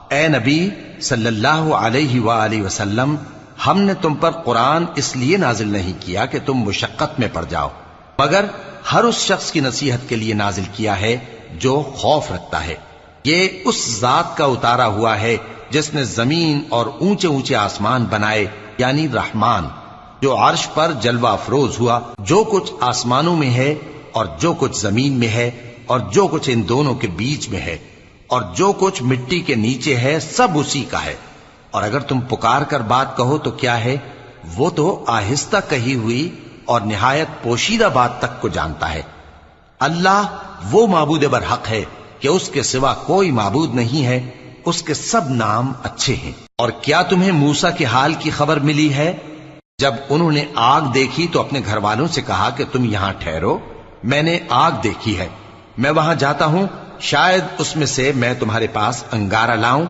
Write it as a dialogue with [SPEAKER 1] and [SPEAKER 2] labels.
[SPEAKER 1] اے نبی صلی اللہ علیہ وآلہ وسلم، ہم نے تم پر قرآن اس لیے نازل نہیں کیا کہ تم مشقت میں پڑ جاؤ، مگر ہر اس شخص کی نصیحت کے لیے نازل کیا ہے جو خوف رکھتا ہے۔ یہ اس ذات کا اتارا ہوا ہے جس نے زمین اور اونچے اونچے آسمان بنائے، یعنی رحمان، جو عرش پر جلوہ افروز ہوا۔ جو کچھ آسمانوں میں ہے اور جو کچھ زمین میں ہے اور جو کچھ ان دونوں کے بیچ میں ہے اور جو کچھ مٹی کے نیچے ہے، سب اسی کا ہے۔ اور اگر تم پکار کر بات کہو تو کیا ہے، وہ تو آہستہ کہی ہوئی اور نہایت پوشیدہ بات تک کو جانتا ہے۔ اللہ وہ معبود برحق ہے کہ اس کے سوا کوئی معبود نہیں ہے، اس کے سب نام اچھے ہیں۔ اور کیا تمہیں موسیٰ کے حال کی خبر ملی ہے؟ جب انہوں نے آگ دیکھی تو اپنے گھر والوں سے کہا کہ تم یہاں ٹھہرو، میں نے آگ دیکھی ہے، میں وہاں جاتا ہوں، شاید اس میں سے میں تمہارے پاس انگارہ لاؤں۔